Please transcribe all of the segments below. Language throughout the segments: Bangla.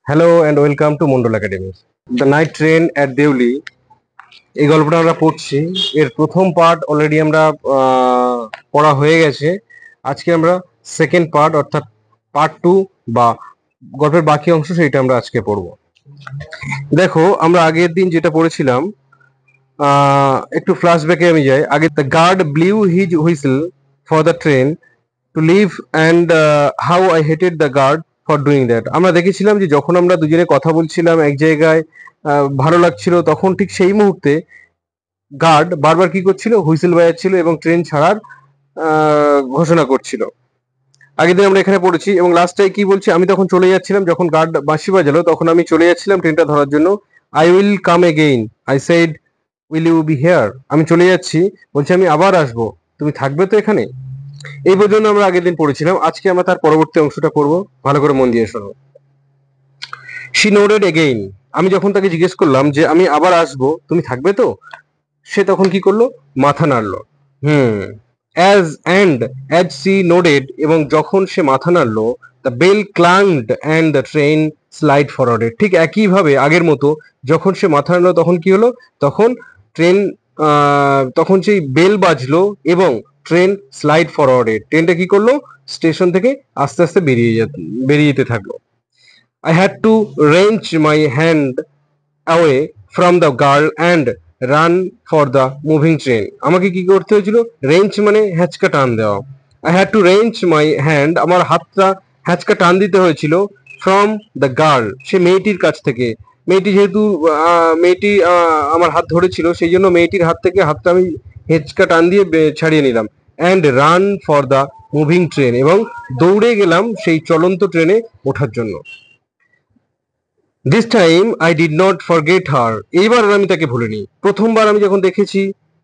Hello and welcome to Mondal Academy. The night train at Deoli, এই গল্পটা আমরা পড়ছি। এর প্রথম পার্ট অলরেডি আমরা পড়া হয়ে গেছে। আজকে আমরা সেকেন্ড পার্ট অর্থাৎ পার্ট 2 বা গল্পের বাকি অংশ সেইটা আমরা আজকে পড়বো। দেখো, আমরা আগের দিন যেটা পড়েছিলাম, একটু ফ্ল্যাশব্যাকে আমি যাই। আগে the guard blew his whistle for the train to leave and how I hated the guard for doing that. আমরা দেখেছিলাম যে যখন আমরা দুজনে কথা বলছিলাম এক জায়গায়, ভালো লাগছিল, তখন ঠিক সেই মুহূর্তে গার্ড বারবার কি করছিল, হুইসেল বাজাচ্ছিল এবং ট্রেন ছাড়ার ঘোষণা করছিল। আগের দিন আমরা এখানে পড়েছি এবং লাস্টটায় কি বলছি, আমি তখন চলে যাচ্ছিলাম, যখন গার্ড বাঁশি বাজালো তখন আমি চলে যাচ্ছিলাম ট্রেনটা ধরার জন্য। I will come again, I said will you be here. আমি চলে যাচ্ছি, বলছি আমি আবার আসবো, তুমি থাকবে তো এখানে। এই পর্যন্ত আমরা আগের দিন পড়েছিলাম। আজকে আমরা তার পরবর্তী অংশটা করব, ভালো করে মন দিয়ে শোনো। শি নোডেড এগেইন, আমি যখন তাকে জিজ্ঞেস করলাম যে আমি আবার আসবো, তুমি থাকবে তো, সে তখন কি করলো, মাথা নাড়লো। As and as she nodded, এবং যখন সে মাথা নাড়লো, the bell clanged and the train slide forwarded. ঠিক একইভাবে আগের মতো যখন সে মাথা নাড়লো তখন কি হলো, তখন ট্রেন, তখন সেই বেল বাজলো এবং ট্রেন স্লাইড ফরওয়ার্ডেড, ট্রেনটা কি করলো, স্টেশন থেকে আস্তে আস্তে বেরিয়ে যেতে থাকলো। I had to wrench my hand away from the girl and run for the moving train. আমাকে কি করতে হয়েছিল, রেঞ্চ মানে হ্যাচকা টান দেওয়া। I had to wrench my hand, আমার হাতটা হ্যাচকা টান দিতে হয়েছিল, from the girl, সে মেয়েটির কাছ থেকে। মেয়েটি যেহেতু মেয়েটি আমার হাত ধরেছিল, সেই জন্য মেয়েটির হাত থেকে হাতটা আমি হেঁচকা টান দিয়ে ছাড়িয়ে নিলাম। And run for the moving train, এবং দৌড়ে গেলাম সেই চলন্ত ট্রেনে ওঠার জন্য। This time I did not forget her, এইবার আর আমি তাকে ভুলিনি। প্রথমবার আমি যখন দেখেছি,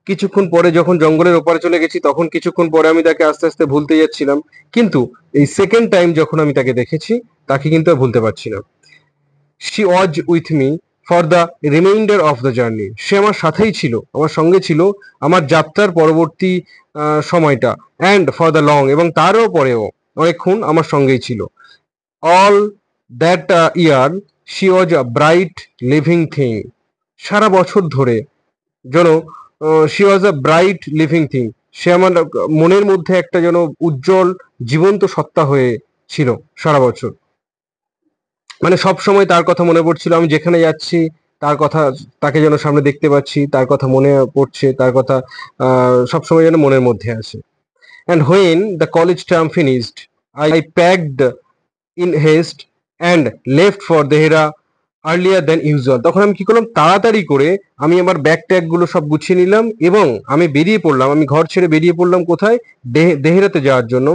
কিছুক্ষণ পরে যখন জঙ্গলের ওপারে চলে গেছি, তখন কিছুক্ষণ পরে আমি তাকে আস্তে আস্তে ভুলতে যাচ্ছিলাম, কিন্তু এই সেকেন্ড টাইম যখন আমি তাকে দেখেছি, তাকে কিন্তু আর ভুলতে পারছি না। She was with me for the reminder of the journey, সে আমার সাথেই ছিল, আমার সঙ্গে ছিল আমার যাত্রার পরবর্তী সময়টা। অ্যান্ড ফর দ্য লং, এবং তারও পরেও অনেকক্ষণ আমার সঙ্গেই ছিল। All that year she was a bright living thing, সারা বছর ধরে যেন she was a bright living thing, সে আমার মনের মধ্যে একটা যেন উজ্জ্বল জীবন্ত সত্তা হয়ে ছিল সারা বছর। মানে সব সময় তার কথা মনে পড়ছিল, আমি যেখানে যাচ্ছি তার কথা, তাকে যেন সামনে দেখতে পাচ্ছি, তার কথা মনে পড়ছে, তার কথা সবসময় যেন মনের মধ্যে আছে। And when the college term finished, I packed in heist and left for Dehra earlier then usual, তখন আমি কি করলাম, তাড়াতাড়ি করে আমি আমার ব্যাগ ট্যাগ গুলো সব গুছিয়ে নিলাম এবং আমি বেরিয়ে পড়লাম, আমি ঘর ছেড়ে বেরিয়ে পড়লাম কোথায়, দেহেরাতে যাওয়ার জন্য।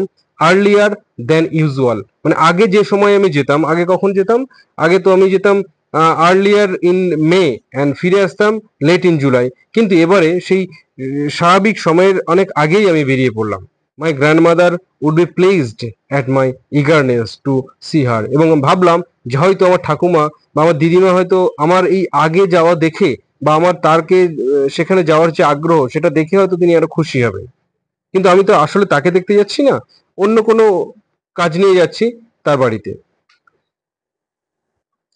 আর্লিয়ার দেন ইউজুয়াল মানে আগে যে সময় আমি যেতাম, আগে কখন যেতাম, আগে তো আমি যেতাম আর্লিয়ার ইন মে অ্যান্ড ফিরে আসতাম লেট ইন জুলাই, কিন্তু এবারে সেই স্বাভাবিক সময়ের অনেক আগেই আমি বেরিয়ে পড়লাম। My grandmother would be pleased at my eagerness to see her, এবং ভাবলাম যে হয়তো আমার ঠাকুমা বা আমার দিদিমা হয়তো আমার এই আগে যাওয়া দেখে বা আমার তারকে সেখানে যাওয়ার যে আগ্রহ সেটা দেখে হয়তো তিনি আরো খুশি হবেন। কিন্তু আমি তো আসলে তাকে দেখতে যাচ্ছি না, অন্য কোনো কাজ নিয়ে যাচ্ছি তার বাড়িতে।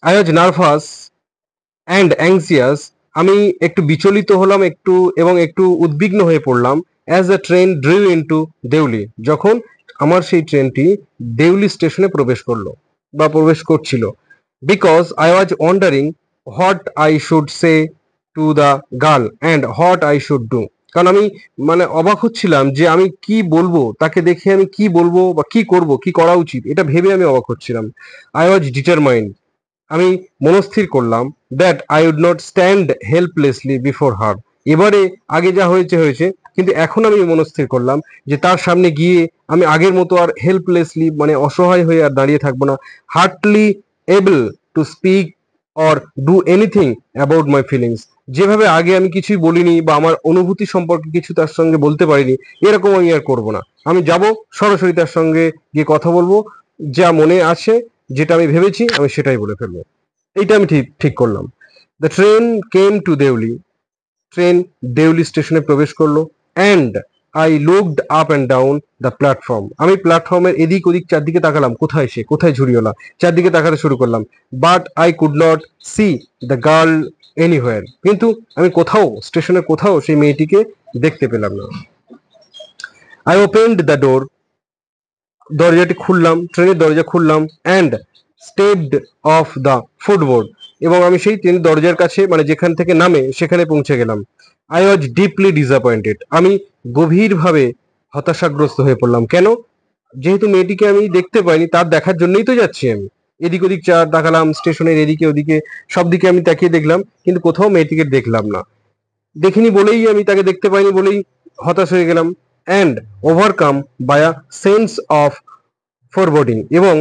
আই ওয়াজ নার্ভাস অ্যান্ড অ্যাংসিয়াস, আমি একটু বিচলিত হলাম একটু এবং একটু উদ্বিগ্ন হয়ে পড়লাম। As a train drew into Deoli, যখন আমার সেই ট্রেনটি দেউলি স্টেশনে প্রবেশ করলো বা প্রবেশ করছিল। Because I was wandering what I should say to the girl and what I should do, কারণ আমি মানে অবাক হচ্ছিলাম যে আমি কি বলবো, তাকে দেখে আমি কি বলবো বা কি করব, কি করা উচিত, এটা ভেবে আমি অবাক হচ্ছিলাম। আই ওয়াজ ডিটারমাইন্ড, আমি মনস্থির করলাম, that I would not stand helplessly before her, এবারে আগে যা হয়েছে হয়েছে, কিন্তু এখন আমি মনস্থির করলাম যে তার সামনে গিয়ে আমি আগের মতো আর হেল্পলেসলি মানে অসহায় হয়ে আর দাঁড়িয়ে থাকবো না, Hartley able to speak or do anything about my feelings, যেভাবে আগে আমি কিছুই বলিনি বা আমার অনুভূতি সম্পর্কে কিছু তার সঙ্গে বলতে পারিনি, এরকম আমি আর করবো না। আমি যাব সরাসরি তার সঙ্গে গিয়ে কথা বলবো, যা মনে আছে, যেটা আমি ভেবেছি আমি সেটাই বলে ফেলবো। এইটা আমি ঠিক ঠিক করলাম। The train came to Deoli, train Deoli স্টেশনে প্রবেশ করলো। And I looked up and down the platform. আমি প্ল্যাটফর্মের এদিক ওদিক চারদিকে তাকালাম, কোথায় সে, কোথায় ঝুড়িওয়ালা, চারদিকে তাকাতে শুরু করলাম। But I could not C the girl anywhere. কিন্তু আমি কোথাও, স্টেশনের কোথাও সেই মেয়েটিকে দেখতে পেলাম না। I opened the door. দরজাটি খুললাম, ট্রেনের দরজা খুললাম, অ্যান্ড স্টেপড অফ দ্য ফুটবোর্ড। এবং আমি সেই ট্রেনের দরজার কাছে, মানে যেখান থেকে নামে সেখানে পৌঁছে গেলাম। I was deeply disappointed. আমি গভীরভাবে হতাশাগ্রস্ত হয়ে পড়লাম। কেন? যেহেতু মেয়েটিকে আমি দেখতে পাইনি, তার দেখার জন্যই তো যাচ্ছি আমি। এদিক ওদিক তাকালাম, স্টেশনের এদিকে ওদিকে সব দিকে আমি তাকিয়ে দেখলাম, কিন্তু কোথাও মেয়েটিকে দেখলাম না। দেখিনি বলেই, আমি তাকে দেখতে পাইনি বলেই হতাশ হয়ে গেলাম। And overcome by a sense of foreboding. এবং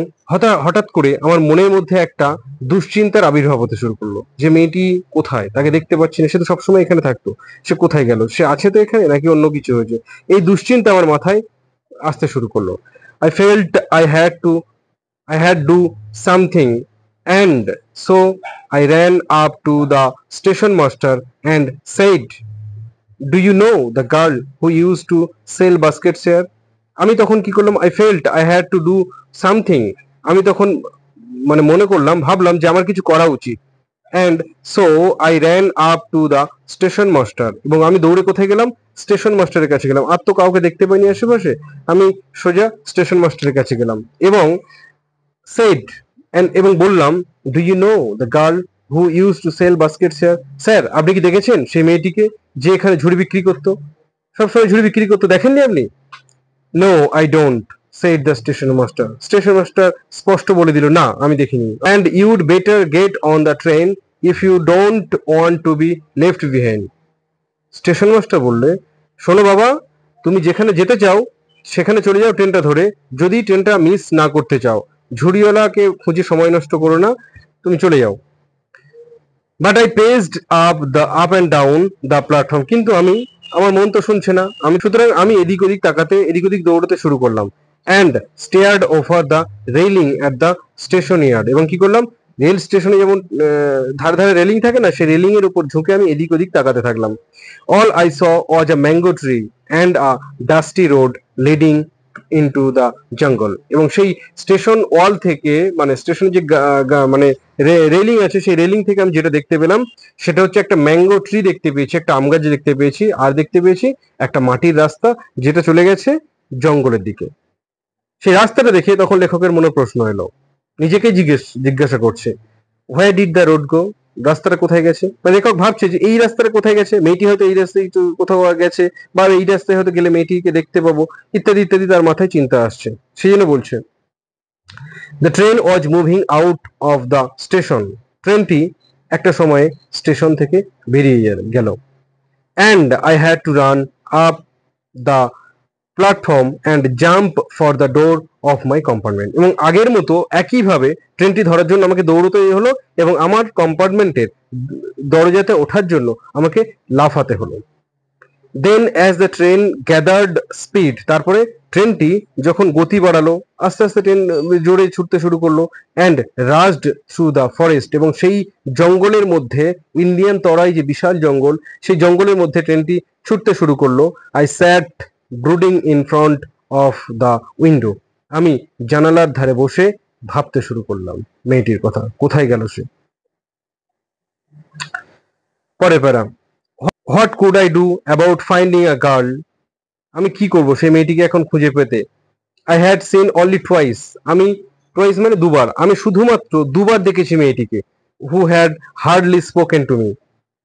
হঠাৎ করে আমার মনের মধ্যে একটা দুশ্চিন্তার আবির্ভাব হতে শুরু করলো, যে মেয়েটি কোথায়, তাকে দেখতে পাচ্ছি না, সে তো সবসময় এখানে থাকতো, সে কোথায় গেল, সে আছে তো এখানে নাকি অন্য কিছু হয়েছে। এই দুশ্চিন্তা আমার মাথায় আসতে শুরু করলো। I felt I had do something, and so I ran up to the station master and said, "Do you know the girl who used to sell baskets here?" আমি তখন কি করলাম? I felt I had to do something. আমি তখন মানে মনে করলাম, ভাবলাম যে আমার কিছু করা উচিত। And so I ran up to the station master. এবং আমি দৌড়ে কোথায় গেলাম? স্টেশন মাস্টারের কাছে গেলাম। আর তো কাউকে দেখতে পাইনি আশেপাশে, আমি সোজা স্টেশন মাস্টারের কাছে গেলাম এবং said, এবং বললাম, do you know the girl who use to sell baskets here? Sir, আপনি কি দেখেছেন সেই মেয়েটিকে যে এখানে ঝুড়ি বিক্রি করতো, সবসময় ঝুড়ি বিক্রি করতো, দেখেননি আপনি? No, I don't, said the station master. Station master স্পষ্ট বলে দিল, না, আমি দেখিনি। And you'd better get on the train if you don't want to be left behind. Station master বললে, শোনো বাবা, তুমি যেখানে যেতে চাও সেখানে চলে যাও ট্রেনটা ধরে, যদি ট্রেনটা মিস না করতে চাও। ঝুড়িওয়ালাকে খুঁজে সময় নষ্ট করো না, তুমি চলে যাও। But I paged up and down the platform. কিন্তু আমার মন তো শুনছে না। সুতরাং আমি এদিক ওদিক তাকাতে, এদিক ওদিক দৌড়াতে শুরু করলাম। And stared over the railing at the station yard. এবং কি করলাম? রেল স্টেশনে যেমন ধারে ধারে রেলিং থাকে না, সেই রেলিং এর উপর ঝুঁকে আমি এদিক ওদিক তাকাতে থাকলাম। All I saw was a mango tree and a dusty road leading into the jungle. এবং সেই স্টেশন ওয়াল থেকে, মানে স্টেশনের যে মানে রেলিং আছে, সেই রেলিং থেকে আমি যেটা দেখতে পেলাম সেটা হচ্ছে একটা ম্যাঙ্গো ট্রি দেখতে পেয়েছি, একটা আম গাছ দেখতে পেয়েছি, আর দেখতে পেয়েছি একটা মাটির রাস্তা যেটা চলে গেছে জঙ্গলের দিকে। সেই রাস্তাটা দেখে তখন লেখকের মনে প্রশ্ন এলো, নিজেকে জিজ্ঞাসা করছে, where did the road go? রাস্তাটা কোথায় গেছে? মানে লেখক ভাবছে যে এই রাস্তাটা কোথায় গেছে, মেয়েটি হয়তো এই রাস্তায় কোথাও গেছে, বা এই রাস্তায় হয়তো গেলে মেয়েটিকে দেখতে পাবো, ইত্যাদি ইত্যাদি তার মাথায় চিন্তা আসছে। সেই জন্য বলছে, the train was moving out of the station. ট্রেনটি একটা সময়ে স্টেশন থেকে বেরিয়ে গেল। And I had to run up the platform and jump for the door of my compartment. এবং আগের মতো একইভাবে ট্রেনটি ধরার জন্য আমাকে দৌড়তে হলো এবং আমার কম্পার্টমেন্টের দরজাতে ওঠার জন্য আমাকে লাফাতে হলো। Then as the train gathered speed, তারপরে ট্রেনটি যখন গতি বাড়ালো, আস্তে আস্তে ট্রেন জোরে ছুটতে শুরু করলো। অ্যান্ড রাজড থ্রু দ্য ফরেস্ট, এবং সেই জঙ্গলের মধ্যে, ইন্ডিয়ান তরাই যে বিশাল জঙ্গল, সেই জঙ্গলের মধ্যে ট্রেনটি ছুটতে শুরু করলো। I sat brooding in front of the window. আমি জানালার ধারে বসে ভাবতে শুরু করলাম মেয়েটির কথা, কোথায় গেল সে। পরে প্যারা, what could I do about finding a girl? আমি কি করব সেই মেয়েটিকে এখন খুঁজে পেতে? I had seen only twice. আমি টুয়াইস মানে দুবার, আমি শুধুমাত্র দুবার দেখেছি মেয়েটিকে। Who had hardly spoken to me,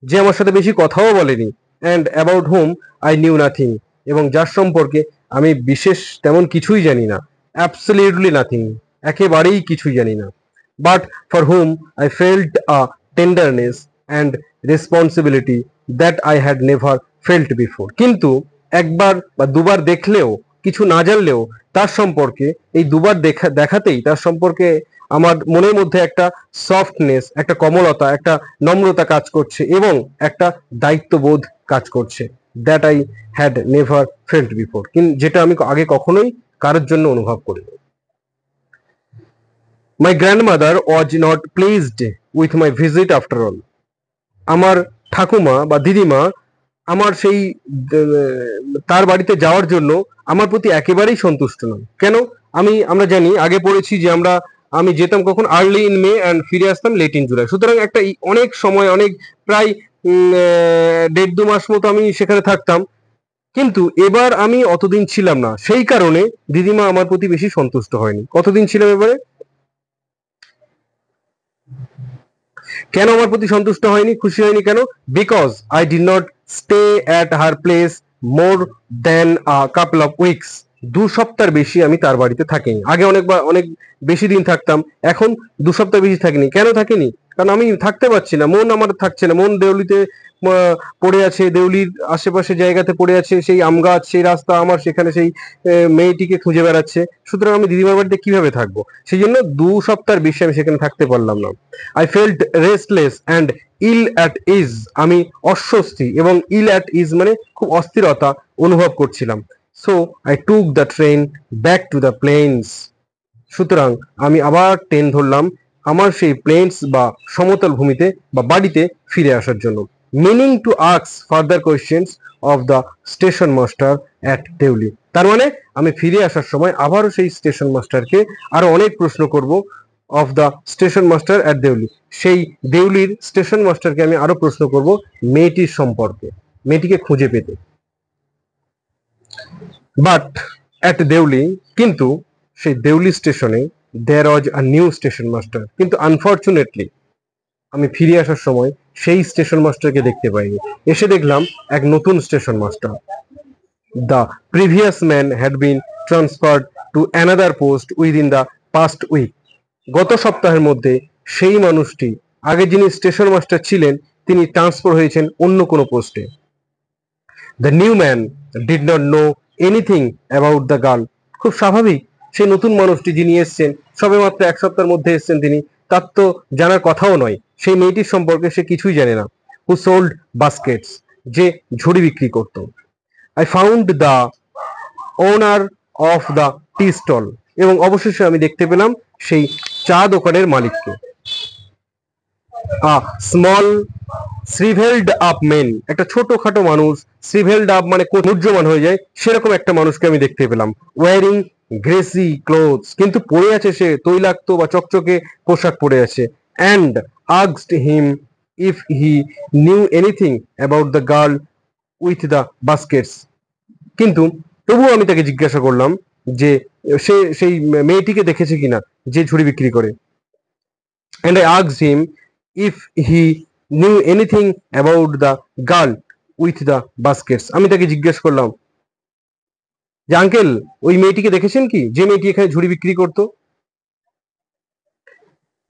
যে আমার সাথে বেশি কথাও বলেনি। And about hmm I knew nothing, এবং যার সম্পর্কে আমি বিশেষ তেমন কিছুই জানি না। অ্যাবসলিউটলি নাথিং, একেবারেই কিছুই জানি না। But for hmm I felt a tenderness and responsibility that I had never felt before. কিন্তু একবার বা দুবার দেখলেও, কিছু না জানলেও তার সম্পর্কে, এই দুবার দেখাতেই তার সম্পর্কে আমার মনের মধ্যে একটা সফটনেস, একটা কমলতা, একটা নম্রতা কাজ করছে এবং একটা দায়িত্ববোধ কাজ করছে, that I had never felt before, যেটা আমি আগে কখনোই কারোর জন্য অনুভব করিনি। My grandmother was not pleased with my visit after all. আমার ঠাকুমা বা দিদিমা আমার সেই তার বাড়িতে যাওয়ার জন্য আমার প্রতি একেবারেই সন্তুষ্ট নয়। কেন? আমরা জানি, আগে পড়েছি যে আমি যেতাম কখন আর্লি ইন মে অ্যান্ড ফিরে আসতাম লেট ইন জুলাই। সুতরাং একটা অনেক সময়, অনেক প্রায় 1.5-2 মাস মতো আমি সেখানে থাকতাম। কিন্তু এবার আমি অতদিন ছিলাম না, সেই কারণে দিদিমা আমার প্রতি বেশি সন্তুষ্ট হয়নি। কতদিন ছিলাম এবারে? কেন আমার প্রতি সন্তুষ্ট হয়নি, খুশি হয়নি কেন? Because I did not stay at her place more than a couple of weeks. 2 সপ্তাহ বেশি আমি তার বাড়িতে থাকিনি। আগে অনেক বেশি দিন থাকতাম, এখন 2 সপ্তাহ বেশি থাকিনি। কেন থাকিনি? কারণ আমি থাকতে পারছি না, মন আমার থাকছে না। মন দেউলিতে পড়ে আছে, দেউলির আশেপাশে জায়গাতে পড়ে আছে। সেই আম গাছ, সেই রাস্তা, আমার সেখানে সেই মেয়েটিকে খুঁজে বেড়াচ্ছে। সুতরাং আমি দিদিমার বাড়িতে কিভাবে থাকবো? সেই জন্য 2 সপ্তাহ বেশি আমি সেখানে থাকতে পারলাম না। I felt restless and ill at ease. আমি অস্বস্তি এবং ইল অ্যাট ইজ মানে খুব অস্থিরতা অনুভব করছিলাম। So I took the train back to the plains. সুতরাং আমি আবার ট্রেন ধরলাম আমার সেই প্লেন্স বা সমতল ভূমিতে বা বাড়িতে ফিরে আসার জন্য। Meaning to ask further questions of the station master at Deoli. তার মানে আমি ফিরে আসার সময় আবারও সেই স্টেশন মাস্টারকে আরো অনেক প্রশ্ন করব। Of the station master at Deoli, সেই দেউলির স্টেশন মাস্টারকে আমি আরো প্রশ্ন করব মেয়েটির সম্পর্কে, মেয়েটিকে খুঁজে পেতে। বাট অ্যাট দেউলি, কিন্তু সেই দেউলি স্টেশনে দেয়ার ওয়াজ আ নিউ স্টেশন মাস্টার। কিন্তু আনফর্চুনেটলি আমি ফিরে আসার সময় সেই স্টেশন মাস্টারকে দেখতে পাইনি। এসে দেখলাম এক নতুন station master. The previous man had been transferred to another post within the past week. গত সপ্তাহের মধ্যে সেই মানুষটি, আগে যিনি স্টেশন মাস্টার ছিলেন, তিনি ট্রান্সফার হয়েছেন অন্য কোনো পোস্টে। The new man did not know anything about the girl. খুব স্বাভাবিক, সেই নতুন মানুষটি যিনি এসছেন, সবেমাত্র 1 সপ্তাহের মধ্যে এসছেন তিনি, তার তো জানার কথাও নয় সেই মেয়েটির সম্পর্কে, সে কিছুই জানে না। হু সোল্ড বাস্কেটস, যে ঝুড়ি বিক্রি করত। I found the owner of the tea stall, এবং অবশেষে আমি দেখতে পেলাম সেই চা দোকানের মালিককে। স্মল শ্রিভেলড আপ মেন, একটা ছোটখাটো মানুষ, শ্রিভেলড আপ মানে মুহ্যমান হয়ে যায়, সেরকম একটা মানুষকে আমি দেখতে পেলাম। ওয়ারিং গ্রেসি ক্লোথস, কিন্তু পরে আছে সে তৈলাক্ত বা চকচকে পোশাক পরে আছে। And asked him if he knew anything about the girl with the baskets. কিন্তু তবুও আমি তাকে জিজ্ঞাসা করলাম যে সে সেই মেয়েটিকে দেখেছে কিনা যে ঝুড়ি বিক্রি করে। And I asked him if he knew anything about the girl with the baskets. আমি তাকে জিজ্ঞেস করলাম যে আঙ্কেল, ওই মেয়েটিকে দেখেছেন কি, যে মেয়েটি এখানে ঝুড়ি বিক্রি করতো?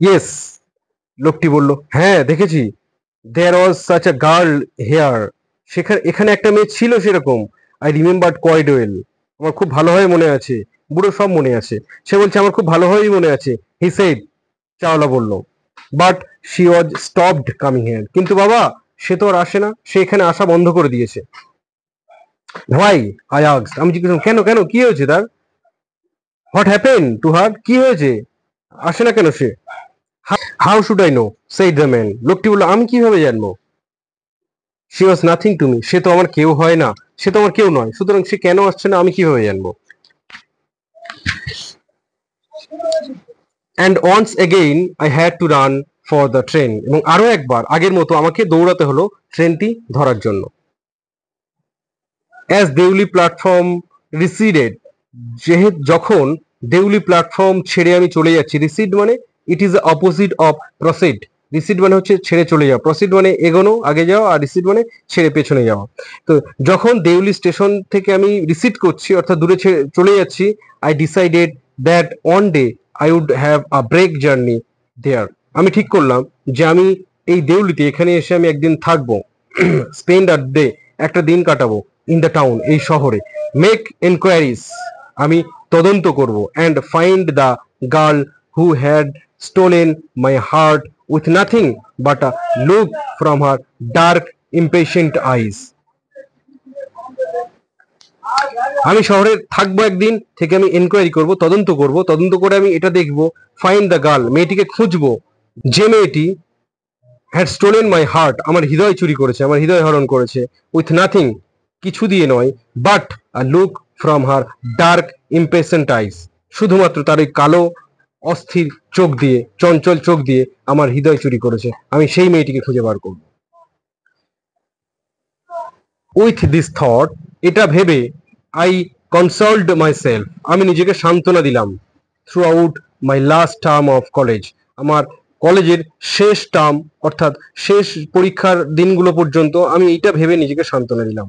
ইয়েস, লোকটি বলল, হ্যাঁ দেখেছি। There was such a girl here, এখানে একটা মেয়ে ছিল সেরকম। আই রিমেম্বার্ড কোয়াইট ওয়েল, আমার খুব ভালোভাবে মনে আছে। বুড়ো সব মনে আছে। সে বলছে আমার খুব ভালোভাবেই মনে আছে। হি সেড, চাওলা বলল, but she was stopped coming here. কিন্তু বাবা, সে তো আর আসে না, সে এখানে আসা বন্ধ করে দিয়েছে। হোয়াই, আই আস্কড, আমি জিজ্ঞেস করলাম কেন কেন, কি হয়েছে তার? হোয়াট হ্যাপেন টু হার, কি হয়েছে, আসে না কেন সে? How should I know, said the man, লোকটি বলল, আমি কিভাবে জানবো? She was nothing to me, সে তো আমার কেউ হয় না, সে তো আমার কেউ নয়, সুতরাং সে কেন আসছে না আমি কিভাবে জানবো? And once again I had to run for the train, এবং আরো একবার আগের মতো আমাকে দৌড়াতে হলো ট্রেনটি ধরার জন্য। অ্যাজ দেউলি প্ল্যাটফর্ম রিসিডেড, যখন দেউলি প্ল্যাটফর্ম ছেড়ে আমি চলে যাচ্ছি। রিসিড মানে it is opposite of proceed. Recede মানে হচ্ছে ছেড়ে চলে যাওয়া, প্রসিড মানে এগোনো, আগে যাওয়া, আর রিসিড মানে ছেড়ে পেছনে যাওয়া। তো যখন দেউলি স্টেশন থেকে আমি রিসিড করছি, অর্থাৎ দূরে চলে যাচ্ছি, I decided that one day I would have a break journey there. আমি ঠিক করলাম যে আমি এই দেউলিতে, এখানে এসে আমি একদিন থাকবো। স্পেন্ড আ ডে, একটা দিন কাটাবো। ইন দ্য টাউন, এই শহরে। মেক এনকোয়ারিজ, আমি তদন্ত করব। And find the girl who had stolen my heart with nothing but a look from her dark impatient eyes. আমি শহরে থাকবো একদিন থেকে, আমি এনকোয়ারি করব, তদন্ত করব, তদন্ত করে আমি এটা দেখব, ফাইন্ড দ্য গার্ল, মেয়েটিকে খুঁজবো, যে মেয়েটি হ্যাড স্টোলেন মাই হার্ট, আমার হৃদয় চুরি করেছে, আমার হৃদয় হরণ করেছে, উইথ নাথিং, কিছু দিয়ে নয়, but a look from her dark impatient eyes, শুধুমাত্র তার ওই কালো অস্থির চোখ দিয়ে, চঞ্চল চোখ দিয়ে আমার হৃদয় চুরি করেছে। আমি সেই মেয়েটিকে খুঁজে বার করব। উইথ দিস থট, এটা ভেবে, আই কনসোলড মাই সেলফ, আমি নিজেকে সান্ত্বনা দিলাম, through out my last term of college, আমার কলেজের শেষ টার্ম অর্থাৎ শেষ পরীক্ষার দিনগুলো পর্যন্ত আমি এইটা ভেবে নিজেকে সান্ত্বনা দিলাম।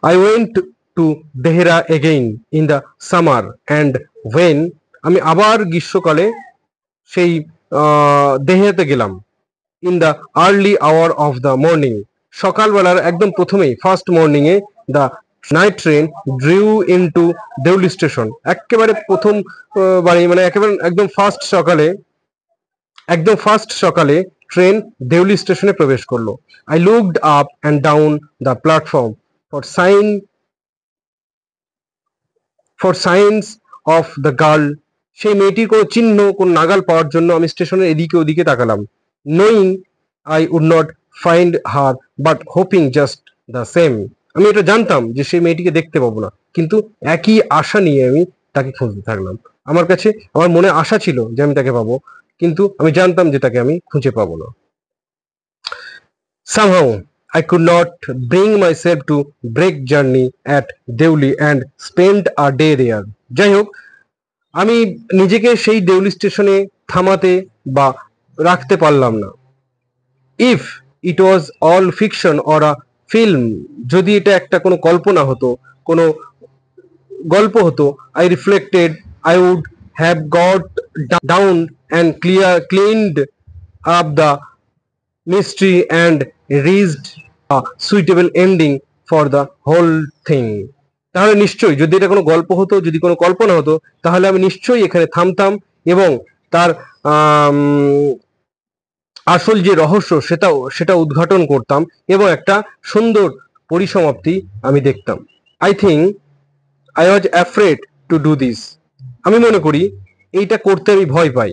I went to Dehra again in the summer and when, আমি আবার গ্রীষ্মকালে সেই দেহরাতে গেলাম। In the early hour of the morning, সকালবেলার একদম প্রথমেই ফার্স্ট মর্নিং এ the night train drew into Deoli station, একেবারে প্রথম বাড়ি মানে একেবারে একদম ফার্স্ট সকালে ট্রেন দেউলি স্টেশনে প্রবেশ করলো। I looked up and down the platform for signs of the girl, সেই মেয়েটির কোনো চিহ্ন, কোন নাগাল পাওয়ার জন্য আমি স্টেশনের এদিকে ওদিকে তাকালাম। Knowing I would not find her but hoping just the same, আমি এটা জানতাম যে সেই মেয়েটিকে দেখতে পাবো না, কিন্তু একই আশা নিয়ে আমি তাকে খুঁজতে থাকলাম। আমার মনে আশা ছিল যে আমি তাকে পাবো, কিন্তু আমি জানতাম যে তাকে আমি খুঁজে পাবো না। Somehow I could not bring myself to break journey at Deuli and spend a day there. যাই হোক, আমি নিজেকে সেই দেউলি স্টেশনে থামাতে বা রাখতে পারলাম না। If it was all fiction or a film, যদি এটা একটা কোনো কল্পনা হতো, কোনো গল্প হতো, I reflected, I would have got down and cleaned up the mystery and reached a suitable ending for the whole thing. তাহলে নিশ্চয়ই যদি এটা কোনো গল্প হতো, যদি কোনো কল্পনা হতো, তাহলে আমি নিশ্চয়ই এখানে থামতাম এবং তার আসল যে রহস্য সেটা উদ্ঘাটন করতাম এবং একটা সুন্দর পরিসমাপ্তি আমি দেখতাম। I think I was afraid to do this, আমি মনে করি এইটা করতে আমি ভয় পাই।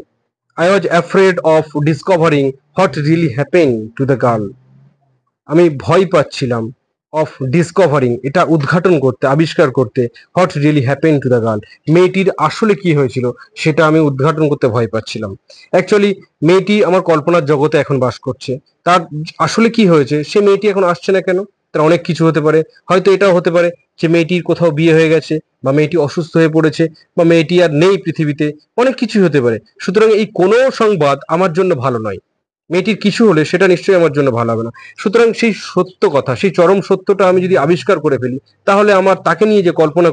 I was afraid of discovering what really happened to the girl. আমি ভয় পাচ্ছিলাম অফ ডিসকভারিং, এটা উদ্ঘাটন করতে, আবিষ্কার করতে, what really happen to the girl, মেয়েটির আসলে কি হয়েছিল সেটা আমি উদ্ঘাটন করতে ভয় পাচ্ছিলাম। অ্যাকচুয়ালি মেয়েটি আমার কল্পনার জগতে এখন বাস করছে, তার আসলে কি হয়েছে, সে মেয়েটি এখন আসছে না কেন, তার অনেক কিছু হতে পারে। হয়তো এটাও হতে পারে যে মেয়েটির কোথাও বিয়ে হয়ে গেছে, বা মেয়েটি অসুস্থ হয়ে পড়েছে, বা মেয়েটি আর নেই পৃথিবীতে, অনেক কিছুই হতে পারে। সুতরাং এই কোনো সংবাদ আমার জন্য ভালো নয়, মেয়েটির কিছু হলে সেটা নিশ্চয়ই আমার জন্য ভালো হবে না। সুতরাং সেই সত্য কথা, সেই চরম সত্যটা আমি যদি আবিষ্কার করে ফেলি, তাহলে আমার তাকে নিয়ে যে কল্পনা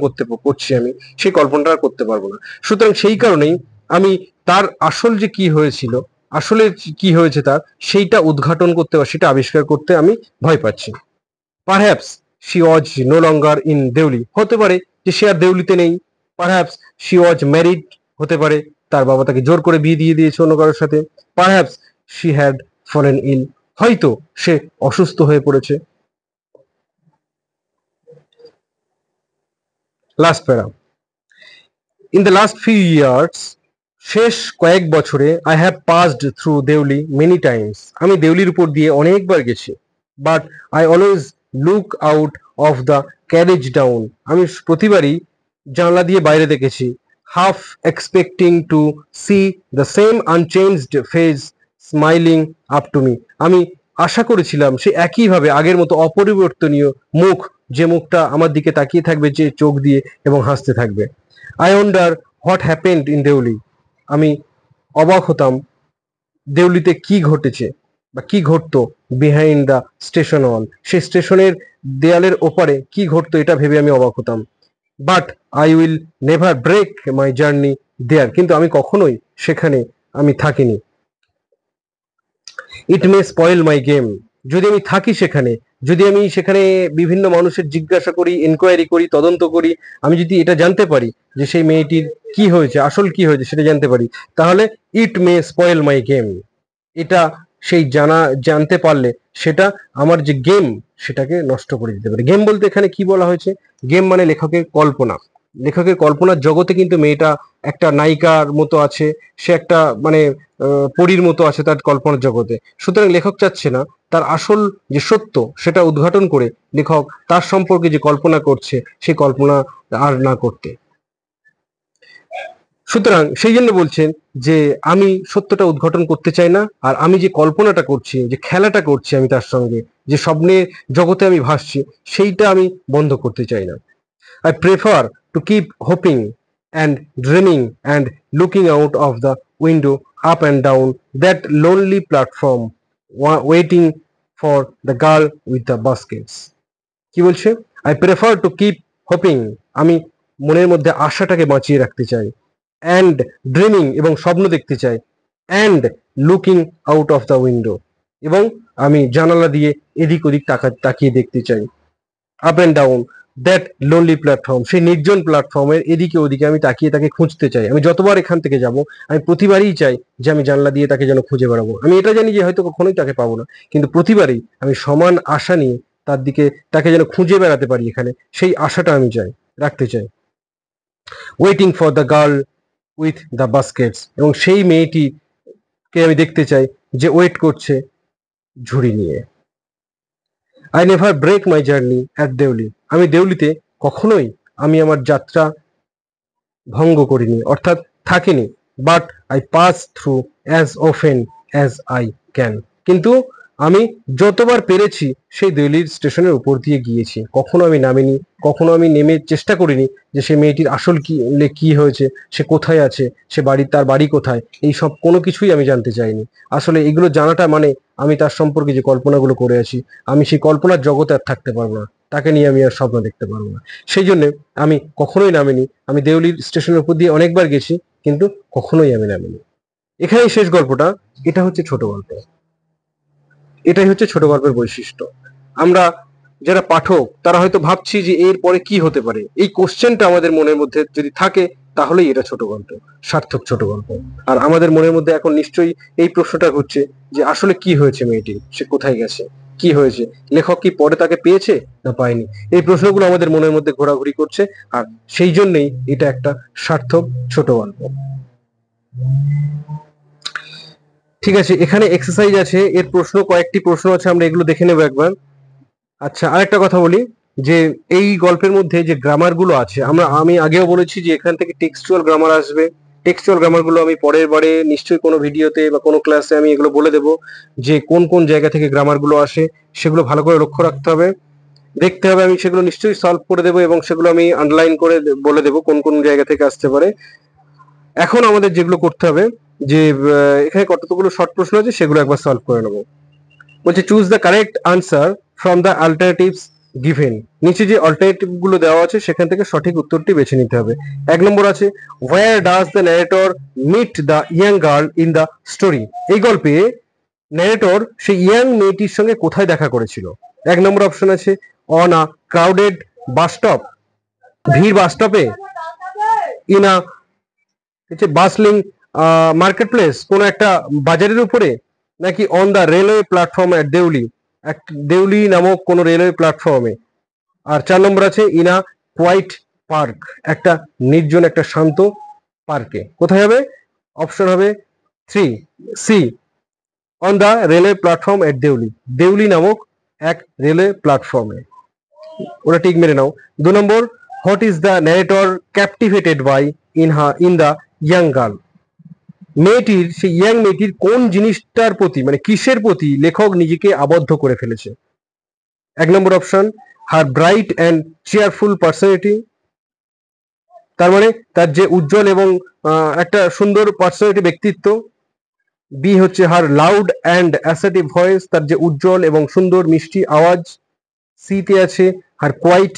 করছি আমি, সেই কল্পনাটা আর করতে পারবো না। সুতরাং সেই কারণেই আমি তার আসল যে কি হয়েছিল, আসলে কি হয়েছে তার, সেইটা উদ্ঘাটন করতে বা সেটা আবিষ্কার করতে আমি ভয় পাচ্ছি। Perhaps she was no longer in Deoli, হতে পারে যে সে আর দেউলিতে নেই। পারহ্যাপস শি ওয়াজ ম্যারিড, হতে পারে তার বাবা তাকে জোর করে বিয়ে দিয়ে দিয়েছে অন্য কারোর সাথে। Perhaps she had fallen ill, হয়তো সে অসুস্থ হয়ে পড়েছে। Last para, in the last few years, শেষ কয়েক বছরে, I have passed through Deoli many times, আমি দেউলির উপর দিয়ে অনেকবার গেছি। But I always look out of the carriage down, আমি প্রতিবারই জানলা দিয়ে বাইরে দেখেছি। Half expecting to see the same unchanged face smiling up to me, আমি আশা করেছিলাম সে একইভাবে আগের মতো অপরিবর্তনীয় মুখ, যে মুখটা আমার দিকে তাকিয়ে থাকবে, যে চোখ দিয়ে, এবং হাসতে থাকবে। I wonder what happened in Deoli, আমি অবাক হতাম দেউলিতে কি ঘটেছে বা কি ঘটতো বিহাইন্ড দ্য স্টেশন ওয়াল, সেই স্টেশনের দেয়ালের ওপারে কি ঘটতো এটা ভেবে আমি অবাক হতাম। But I will never break my journey there, কিন্তু আমি কখনোই সেখানে আমি থাকিনি। ইট মে স্পয়েল মাই গেম, যদি আমি থাকি সেখানে, যদি আমি সেখানে বিভিন্ন মানুষের জিজ্ঞাসা করি, এনকোয়ারি করি, তদন্ত করি, আমি যদি এটা জানতে পারি যে সেই মেয়েটির কি হয়েছে, আসল কি হয়েছে সেটা জানতে পারি, তাহলে ইট মে স্পয়েল মাই গেম, এটা সেই জানতে পারলে সেটা আমার যে গেম সেটাকে নষ্ট করে দিতে পারে। গেম বলতে এখানে কি বলা হয়েছে, গেম মানে লেখকের কল্পনা, লেখকের কল্পনার জগতে কিন্তু মেয়েটা একটা নায়িকার মতো আছে, সে একটা মানে পরীর মতো আছে তার কল্পনার জগতে। সুতরাং লেখক চাচ্ছে না তার আসল যে সত্য সেটা উদ্ঘাটন করে লেখক তার সম্পর্কে যে কল্পনা করছে সেই কল্পনা আর না করতে। সুতরাং সেই জন্য বলছেন যে আমি সত্যটা উদ্ঘাটন করতে চাই না, আর আমি যে কল্পনাটা করছি, যে খেলাটা করছি আমি তার সঙ্গে, যে স্বপ্নের জগতে আমি ভাসছি, সেইটা আমি বন্ধ করতে চাই না। I prefer to keep hoping and dreaming and looking out of the window up and down that lonely platform waiting for the girl with the baskets. কি বলছে? I prefer to keep hoping, আমি মনের মধ্যে আশাটাকে বাঁচিয়ে রাখতে চাই, and dreaming এবং স্বপ্ন দেখতে চাই, and looking out of the window এবং আমি জানালা দিয়ে এদিক ওদিক তাকিয়ে দেখতে চাই। Up and down that lonely platform, সেই নির্জন প্ল্যাটফর্মের এদিকে ওদিকে আমি তাকিয়ে তাকে খুঁজতে চাই। আমি যতবার এখান থেকে যাব আমি প্রতিবারই চাই যে আমি জানলা দিয়ে তাকে যেন খুঁজে বেড়াবো। আমি এটা জানি যে হয়তো কখনোই তাকে পাবো না, কিন্তু প্রতিবারই আমি সমান আশা নিয়ে তার দিকে তাকে যেন খুঁজে বেড়াতে পারি এখানে, সেই আশাটা আমি চাই, রাখতে চাই। Waiting for the girl with the baskets, এবং সেই মেয়েটিকে আমি দেখতে চাই যে ওয়েট করছে ঝুড়ি নিয়ে। I never break my journey at Deoli, আমি দেউলিতে কখনোই আমি আমার যাত্রা ভঙ্গ করিনি, অর্থাৎ থাকিনি। But I pass through as often as I can, কিন্তু আমি যতবার পেরেছি সেই দেউলির স্টেশনের উপর দিয়ে গিয়েছি, কখনো আমি নামিনি, কখনো আমি নেমে চেষ্টা করিনি যে সে মেয়েটির আসল কি হয়েছে, সে কোথায় আছে, সে তার বাড়ি কোথায়, এই সব কোনো কিছুই আমি জানতে চাইনি। আসলে এগুলো জানাটা মানে আমি তার সম্পর্কে যে কল্পনাগুলো করে আছি, আমি সেই কল্পনার জগতে আর থাকতে পারবো না, তাকে নিয়ে আমি আর স্বপ্ন দেখতে পারবো না। সেই জন্য আমি কখনোই নামিনি। আমি দেউলির স্টেশনের উপর দিয়ে অনেকবার গেছি, কিন্তু কখনোই আমি নামিনি। এখানেই শেষ গল্পটা। এটা হচ্ছে ছোট গল্প, এটাই হচ্ছে ছোট গল্পের বৈশিষ্ট্য। আমরা যারা পাঠক তারা হয়তো ভাবছি যে এর পরে কি হতে পারে, এই কোশ্চেনটা আমাদের মনের মধ্যে যদি থাকে তাহলেই এটা ছোট গল্প, সার্থক ছোট গল্প। আর আমাদের মনের মধ্যে এখন নিশ্চয়ই এই প্রশ্নটা ঘুরছে যে আসলে কি হয়েছে মেয়েটি, সে কোথায় গেছে, কি হয়েছে, লেখক কি পরে তাকে পেয়েছে না পায়নি, এই প্রশ্নগুলো আমাদের মনের মধ্যে ঘোরাঘুরি করছে। আর সেই জন্যই এটা একটা সার্থক ছোট গল্প। ঠিক আছে, এখানে এক্সারসাইজ আছে, এর কয়েকটি প্রশ্ন আছে, আমরা এগুলো দেখে নেবো একবার। আচ্ছা, আরেকটা কথা বলি যে এই গল্পের মধ্যে যে গ্রামার গুলো আছে, আমি আগেও বলেছি যে এখান থেকে টেক্সচুয়াল গ্রামার আসবে। টেক্সচুয়াল গ্রামার গুলো আমি পরের বারে নিশ্চয়ই কোনো ভিডিওতে বা কোনো ক্লাসে আমি এগুলো বলে দেবো যে কোন কোন জায়গা থেকে গ্রামার গুলো আসে, সেগুলো ভালো করে লক্ষ্য রাখতে হবে, দেখতে হবে। আমি সেগুলো নিশ্চয়ই সলভ করে দেবো এবং সেগুলো আমি আন্ডারলাইন করে বলে দেবো কোন কোন জায়গা থেকে আসতে পারে। এখন আমাদের যেগুলো করতে হবে যে এখানে কতগুলো শর্ট প্রশ্ন আছে সেগুলো একবার সলভ করে নেবো। বলছে choose the correct answer from the alternatives given, নিচে যে অল্টারনেটিভ গুলো দেওয়া আছে সেখান থেকে সঠিক উত্তরটি বেছে নিতে হবে। এক নম্বর আছে where does the narrator meet the young girl in the story, এই গল্পে ন্যারেটর সেই ইয়াং মেয়েটির সঙ্গে কোথায় দেখা করেছিল। এক নম্বর অপশন আছে on a crowded bus stop, ভিড় বাস স্টপে, in a bustling market place, কোনো একটা বাজারের উপরে, নাকি on the railway platform at Deoli, Deoli নামক কোনো রেলওয়ে প্ল্যাটফর্মে। আর 4 নম্বর আছে ইন আ কোয়াইট পার্ক, একটা নির্জন একটা শান্ত পার্কে। কোথায় হবে? অপশন হবে 3 C, on the railway platform at Deoli, Deoli নামক এক রেলওয়ে প্ল্যাটফর্মে। ওটা ঠিক মেরে নাও। 2 নম্বর what is the narrator captivated by in the young girl, মেয়েটির সেই ইয়াং মেয়েটির কোন জিনিসটার প্রতি মানে কিসের প্রতি লেখক নিজেকে আবদ্ধ করে ফেলেছে। এক নম্বর option her bright and cheerful personality, তার মানে তার যে উজ্জ্বল এবং একটা সুন্দর পার্সোনালিটি ব্যক্তিত্ব। বি হচ্ছে হার লাউড অ্যান্ড অ্যাসার্টিভ ভয়েস, তার যে উজ্জ্বল এবং সুন্দর মিষ্টি আওয়াজ। সি তে আছে her quiet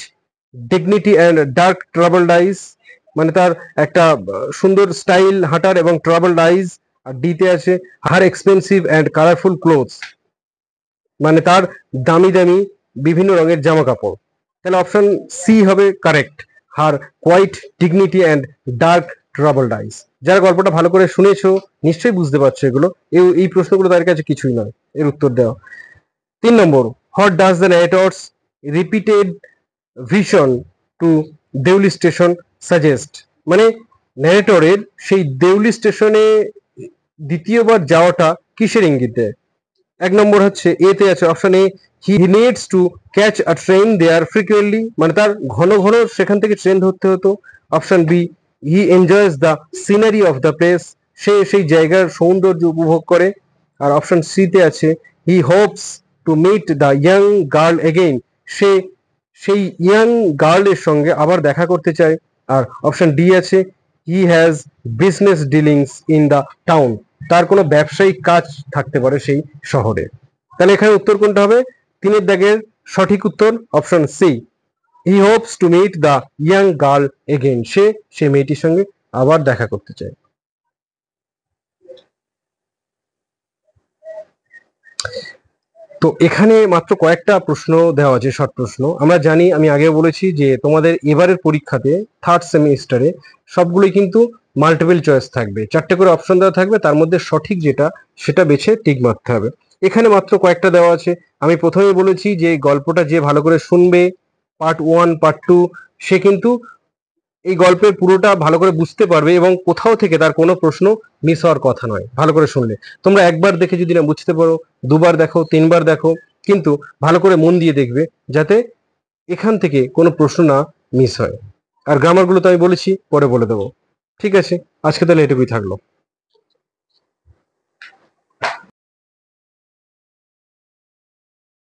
dignity and dark troubled eyes, মানে তার একটা সুন্দর স্টাইল হাঁটার এবং ট্রাবলড আইস। আর ডি তে আছে her expensive and colourful clothes, মানে তার দামি দামি বিভিন্ন রঙের জামা কাপড়। তাহলে অপশন সি হবে correct, her quiet dignity and dark troubled eyes. যারা গল্পটা ভালো করে শুনেছো নিশ্চয়ই বুঝতে পারছো এগুলো, এই প্রশ্নগুলো তাদের কাছে কিছুই নয় এর উত্তর দেওয়া। 3 নম্বর what does the narrator's repeated vision to Deoli station suggest, মানে ন্যারেটরের সেই দেউলি স্টেশনে দ্বিতীয়বার যাওয়াটা কিসের ইঙ্গিত দেয়? 1 নম্বর হচ্ছে এতে আছে option A, he needs to catch a train there frequently, মানে তার ঘন ঘন সেখান থেকে ট্রেন ধরতে হতো। Option B, he enjoys the scenery of the place, সে সেই জায়গার সৌন্দর্য উপভোগ করে। আর অপশন সি তে আছে he hopes to meet the young girl again, সে সেই ইয়াং গার্লের সঙ্গে আবার দেখা করতে চায়। আর অপশন ডি আছে he has business dealings in the town, তার কোনো ব্যবসায়িক কাজ থাকতে পারে সেই শহরে। তাহলে এখানে উত্তর কোনটা হবে? 3 দাগের সঠিক উত্তর option C, he hopes to meet the young girl again, সে সেই মেয়েটির সঙ্গে আবার দেখা করতে চায়। তো এখানে মাত্র কয়েকটা প্রশ্ন দেওয়া আছে, শর্ট প্রশ্ন। আমরা জানি, আমি আগে বলেছি যে তোমাদের এবারের পরীক্ষাতে থার্ড সেমিস্টারে সবগুলোই কিন্তু মাল্টিপল চয়েস থাকবে, 4টে করে অপশন দেওয়া থাকবে, তার মধ্যে সঠিক যেটা সেটা বেছে টিক মারতে হবে। এখানে মাত্র কয়েকটা দেওয়া আছে। আমি প্রথমেই বলেছি যে গল্পটা যে ভালো করে শুনবে, পার্ট 1 পার্ট 2, সে কিন্তু এই গল্পের পুরোটা ভালো করে বুঝতে পারবে এবং কোথাও থেকে তার কোনো প্রশ্ন মিস হওয়ার কথা নয় ভালো করে শুনলে। তোমরা একবার দেখে যদি না বুঝতে পারো, দুবার দেখো, তিনবার দেখো, কিন্তু ভালো করে মন দিয়ে দেখবে যাতে এখান থেকে কোনো প্রশ্ন না মিস হয়। আর গ্রামারগুলো তো আমি বলেছি, পরে বলে দেবো। ঠিক আছে, আজকে তাহলে এটুকুই থাকলো।